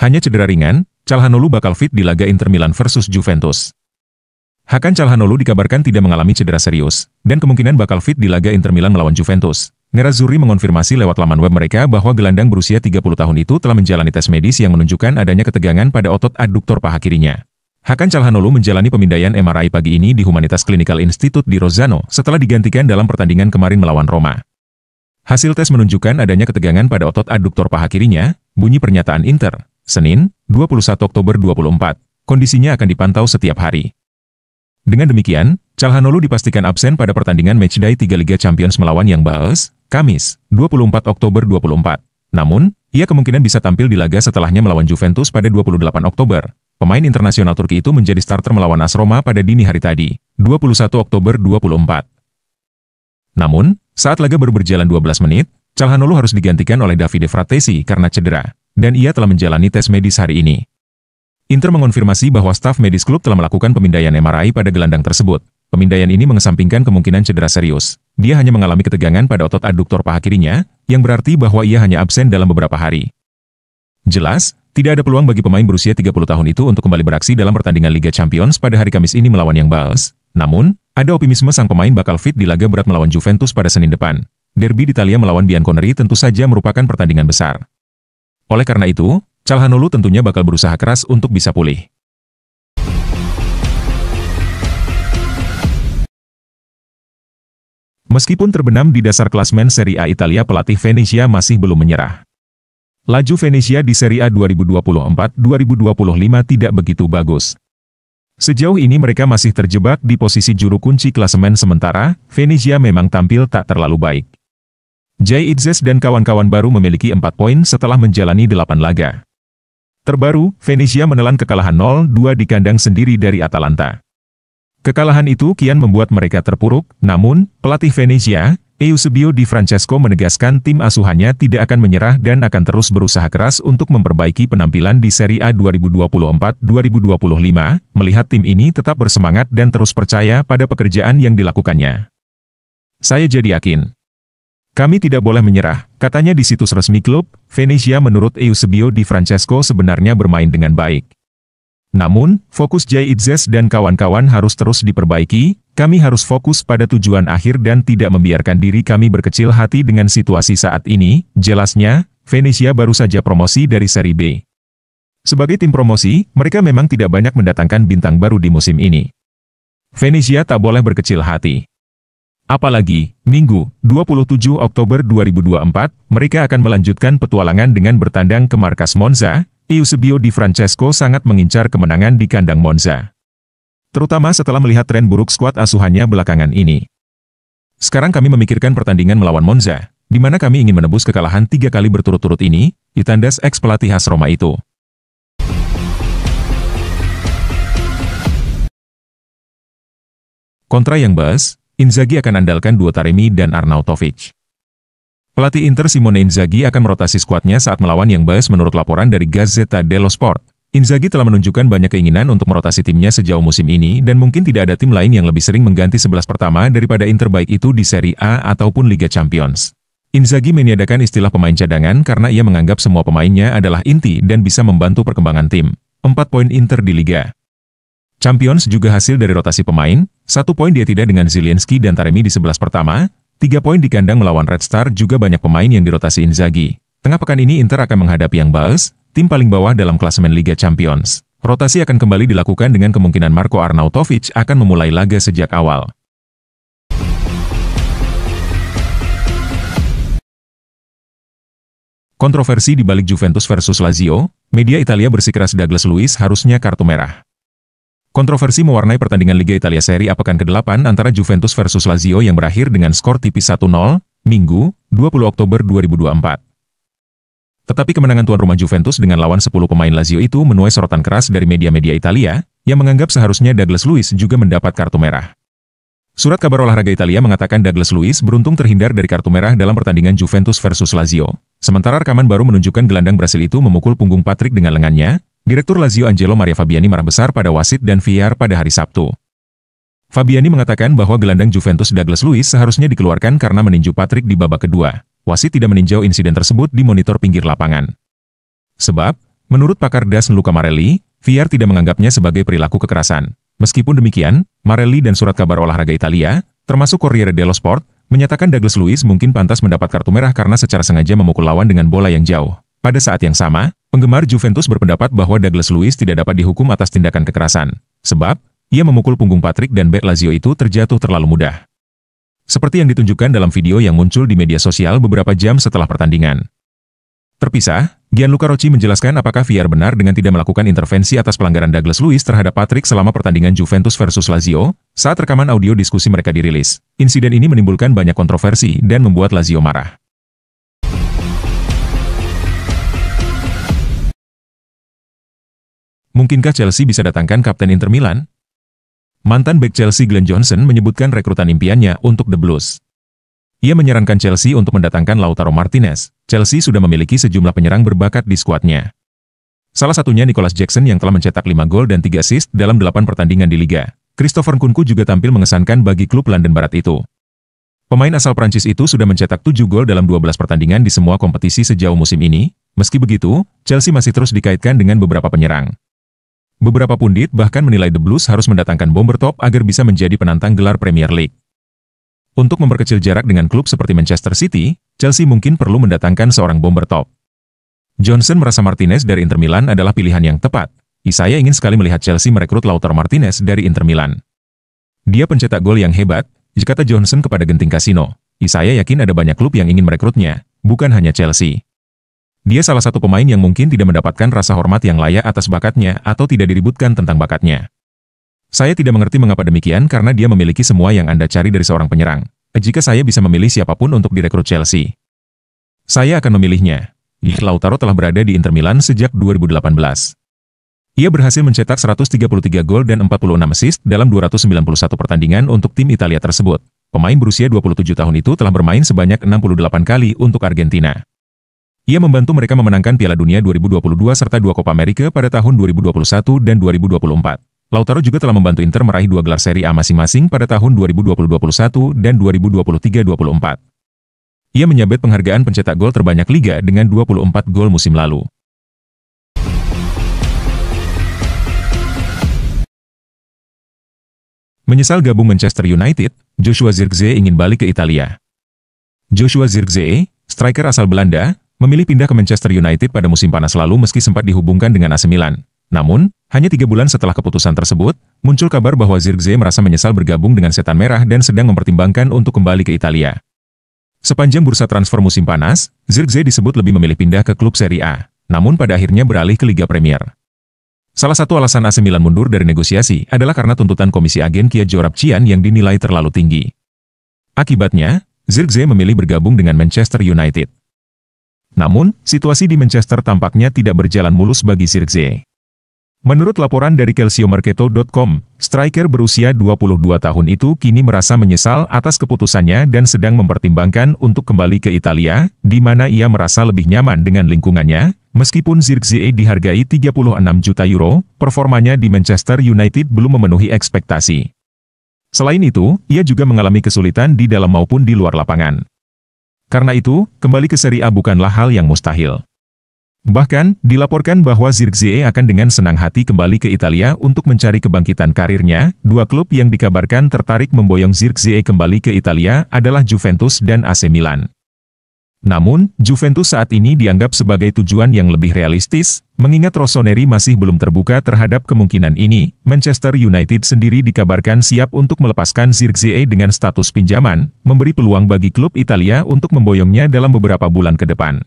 Hanya cedera ringan, Calhanoglu bakal fit di laga Inter Milan versus Juventus. Hakan Calhanoglu dikabarkan tidak mengalami cedera serius, dan kemungkinan bakal fit di laga Inter Milan melawan Juventus. Nerazzurri mengonfirmasi lewat laman web mereka bahwa gelandang berusia 30 tahun itu telah menjalani tes medis yang menunjukkan adanya ketegangan pada otot adduktor paha kirinya. Hakan Calhanoglu menjalani pemindaian MRI pagi ini di Humanitas Clinical Institute di Rozzano setelah digantikan dalam pertandingan kemarin melawan Roma. Hasil tes menunjukkan adanya ketegangan pada otot adduktor paha kirinya, bunyi pernyataan Inter. Senin, 21 Oktober 2024, kondisinya akan dipantau setiap hari. Dengan demikian, Calhanoglu dipastikan absen pada pertandingan matchday 3 Liga Champions melawan Young Boys, Kamis, 24 Oktober 2024. Namun, ia kemungkinan bisa tampil di laga setelahnya melawan Juventus pada 28 Oktober. Pemain internasional Turki itu menjadi starter melawan AS Roma pada dini hari tadi, 21 Oktober 2024. Namun, saat laga baru berjalan 12 menit, Calhanoglu harus digantikan oleh Davide Fratesi karena cedera, dan ia telah menjalani tes medis hari ini. Inter mengonfirmasi bahwa staf medis klub telah melakukan pemindaian MRI pada gelandang tersebut. Pemindaian ini mengesampingkan kemungkinan cedera serius. Dia hanya mengalami ketegangan pada otot adduktor paha kirinya, yang berarti bahwa ia hanya absen dalam beberapa hari. Jelas, tidak ada peluang bagi pemain berusia 30 tahun itu untuk kembali beraksi dalam pertandingan Liga Champions pada hari Kamis ini melawan Young Boys. Namun, ada optimisme sang pemain bakal fit di laga berat melawan Juventus pada Senin depan. Derby di Italia melawan Bianconeri tentu saja merupakan pertandingan besar. Oleh karena itu, Calhanoglu tentunya bakal berusaha keras untuk bisa pulih. Meskipun terbenam di dasar klasmen Serie A Italia, pelatih Venezia masih belum menyerah. Laju Venezia di Serie A 2024-2025 tidak begitu bagus. Sejauh ini mereka masih terjebak di posisi juru kunci klasemen sementara, Venezia memang tampil tak terlalu baik. Jay Itzes dan kawan-kawan baru memiliki 4 poin setelah menjalani 8 laga. Terbaru, Venezia menelan kekalahan 0-2 di kandang sendiri dari Atalanta. Kekalahan itu kian membuat mereka terpuruk, namun, pelatih Venezia, Eusebio Di Francesco menegaskan tim asuhannya tidak akan menyerah dan akan terus berusaha keras untuk memperbaiki penampilan di Serie A 2024-2025, melihat tim ini tetap bersemangat dan terus percaya pada pekerjaan yang dilakukannya. Saya jadi yakin. Kami tidak boleh menyerah, katanya di situs resmi klub. Venezia menurut Eusebio Di Francesco sebenarnya bermain dengan baik. Namun, fokus Jay Itzes dan kawan-kawan harus terus diperbaiki, kami harus fokus pada tujuan akhir dan tidak membiarkan diri kami berkecil hati dengan situasi saat ini, jelasnya. Venezia baru saja promosi dari Serie B. Sebagai tim promosi, mereka memang tidak banyak mendatangkan bintang baru di musim ini. Venezia tak boleh berkecil hati. Apalagi, Minggu, 27 Oktober 2024, mereka akan melanjutkan petualangan dengan bertandang ke markas Monza. Eusebio Di Francesco sangat mengincar kemenangan di kandang Monza. Terutama setelah melihat tren buruk skuad asuhannya belakangan ini. Sekarang kami memikirkan pertandingan melawan Monza, di mana kami ingin menebus kekalahan 3 kali berturut-turut ini, ditandas ex-pelatih AS Roma itu. Kontra Young Boys, Inzaghi akan andalkan duo Taremi dan Arnautovic. Pelatih Inter Simone Inzaghi akan merotasi skuadnya saat melawan Young Boys menurut laporan dari Gazzetta dello Sport. Inzaghi telah menunjukkan banyak keinginan untuk merotasi timnya sejauh musim ini dan mungkin tidak ada tim lain yang lebih sering mengganti 11 pertama daripada Inter baik itu di Serie A ataupun Liga Champions. Inzaghi meniadakan istilah pemain cadangan karena ia menganggap semua pemainnya adalah inti dan bisa membantu perkembangan tim. 4 poin Inter di Liga Champions juga hasil dari rotasi pemain, 1 poin dia tidak dengan Zielinski dan Taremi di 11 pertama, 3 poin di kandang melawan Red Star juga banyak pemain yang dirotasi Inzaghi. Tengah pekan ini Inter akan menghadapi Young Boys, tim paling bawah dalam klasemen Liga Champions. Rotasi akan kembali dilakukan dengan kemungkinan Marco Arnautovic akan memulai laga sejak awal. Kontroversi di balik Juventus versus Lazio, media Italia bersikeras Douglas Luiz harusnya kartu merah. Kontroversi mewarnai pertandingan Liga Italia Serie A pekan ke-8 antara Juventus versus Lazio yang berakhir dengan skor tipis 1-0, Minggu, 20 Oktober 2024. Tetapi kemenangan tuan rumah Juventus dengan lawan 10 pemain Lazio itu menuai sorotan keras dari media-media Italia, yang menganggap seharusnya Douglas Luiz juga mendapat kartu merah. Surat kabar olahraga Italia mengatakan Douglas Luiz beruntung terhindar dari kartu merah dalam pertandingan Juventus versus Lazio. Sementara rekaman baru menunjukkan gelandang Brasil itu memukul punggung Patrick dengan lengannya. Direktur Lazio Angelo Maria Fabiani marah besar pada wasit dan VAR pada hari Sabtu. Fabiani mengatakan bahwa gelandang Juventus Douglas Luiz seharusnya dikeluarkan karena meninju Patrick di babak kedua. Wasit tidak meninjau insiden tersebut di monitor pinggir lapangan. Sebab, Menurut pakar Das Luca Marelli, VAR tidak menganggapnya sebagai perilaku kekerasan. Meskipun demikian, Marelli dan surat kabar olahraga Italia, termasuk Corriere dello Sport, menyatakan Douglas Luiz mungkin pantas mendapat kartu merah karena secara sengaja memukul lawan dengan bola yang jauh. Pada saat yang sama, penggemar Juventus berpendapat bahwa Douglas Luiz tidak dapat dihukum atas tindakan kekerasan, sebab ia memukul punggung Patrick dan bek Lazio itu terjatuh terlalu mudah. Seperti yang ditunjukkan dalam video yang muncul di media sosial beberapa jam setelah pertandingan. Terpisah, Gianluca Rocci menjelaskan apakah VAR benar dengan tidak melakukan intervensi atas pelanggaran Douglas Luiz terhadap Patrick selama pertandingan Juventus versus Lazio, saat rekaman audio diskusi mereka dirilis. Insiden ini menimbulkan banyak kontroversi dan membuat Lazio marah. Mungkinkah Chelsea bisa datangkan Kapten Inter Milan? Mantan bek Chelsea Glenn Johnson menyebutkan rekrutan impiannya untuk The Blues. Ia menyarankan Chelsea untuk mendatangkan Lautaro Martinez. Chelsea sudah memiliki sejumlah penyerang berbakat di skuadnya. Salah satunya Nicholas Jackson yang telah mencetak 5 gol dan 3 assist dalam 8 pertandingan di Liga. Christopher Nkunku juga tampil mengesankan bagi klub London Barat itu. Pemain asal Prancis itu sudah mencetak 7 gol dalam 12 pertandingan di semua kompetisi sejauh musim ini. Meski begitu, Chelsea masih terus dikaitkan dengan beberapa penyerang. Beberapa pundit bahkan menilai The Blues harus mendatangkan bomber top agar bisa menjadi penantang gelar Premier League. Untuk memperkecil jarak dengan klub seperti Manchester City, Chelsea mungkin perlu mendatangkan seorang bomber top. Johnson merasa Martinez dari Inter Milan adalah pilihan yang tepat. Saya ingin sekali melihat Chelsea merekrut Lautaro Martinez dari Inter Milan. Dia pencetak gol yang hebat, kata Johnson kepada Genting Casino. Saya yakin ada banyak klub yang ingin merekrutnya, bukan hanya Chelsea. Dia salah satu pemain yang mungkin tidak mendapatkan rasa hormat yang layak atas bakatnya atau tidak diributkan tentang bakatnya. Saya tidak mengerti mengapa demikian karena dia memiliki semua yang Anda cari dari seorang penyerang. Jika saya bisa memilih siapapun untuk direkrut Chelsea, saya akan memilihnya. Lautaro telah berada di Inter Milan sejak 2018. Ia berhasil mencetak 133 gol dan 46 assist dalam 291 pertandingan untuk tim Italia tersebut. Pemain berusia 27 tahun itu telah bermain sebanyak 68 kali untuk Argentina. Ia membantu mereka memenangkan Piala Dunia 2022 serta 2 Copa America pada tahun 2021 dan 2024. Lautaro juga telah membantu Inter meraih 2 gelar Serie A masing-masing pada tahun 2020-21 dan 2023-24. Ia menyabet penghargaan pencetak gol terbanyak Liga dengan 24 gol musim lalu. Menyesal gabung Manchester United, Joshua Zirkzee ingin balik ke Italia. Joshua Zirkzee, striker asal Belanda, memilih pindah ke Manchester United pada musim panas lalu meski sempat dihubungkan dengan AC Milan. Namun, hanya 3 bulan setelah keputusan tersebut, muncul kabar bahwa Zirkzee merasa menyesal bergabung dengan Setan Merah dan sedang mempertimbangkan untuk kembali ke Italia. Sepanjang bursa transfer musim panas, Zirkzee disebut lebih memilih pindah ke klub Serie A, namun pada akhirnya beralih ke Liga Premier. Salah satu alasan AC Milan mundur dari negosiasi adalah karena tuntutan komisi agen Kia Joorabchian yang dinilai terlalu tinggi. Akibatnya, Zirkzee memilih bergabung dengan Manchester United. Namun, situasi di Manchester tampaknya tidak berjalan mulus bagi Zirkzee. Menurut laporan dari calciomercato.com, striker berusia 22 tahun itu kini merasa menyesal atas keputusannya dan sedang mempertimbangkan untuk kembali ke Italia, di mana ia merasa lebih nyaman dengan lingkungannya. Meskipun Zirkzee dihargai 36 juta euro, performanya di Manchester United belum memenuhi ekspektasi. Selain itu, ia juga mengalami kesulitan di dalam maupun di luar lapangan. Karena itu, kembali ke Serie A bukanlah hal yang mustahil. Bahkan, dilaporkan bahwa Zirkzee akan dengan senang hati kembali ke Italia untuk mencari kebangkitan karirnya. 2 klub yang dikabarkan tertarik memboyong Zirkzee kembali ke Italia adalah Juventus dan AC Milan. Namun, Juventus saat ini dianggap sebagai tujuan yang lebih realistis, mengingat Rossoneri masih belum terbuka terhadap kemungkinan ini. Manchester United sendiri dikabarkan siap untuk melepaskan Zirkzee dengan status pinjaman, memberi peluang bagi klub Italia untuk memboyongnya dalam beberapa bulan ke depan.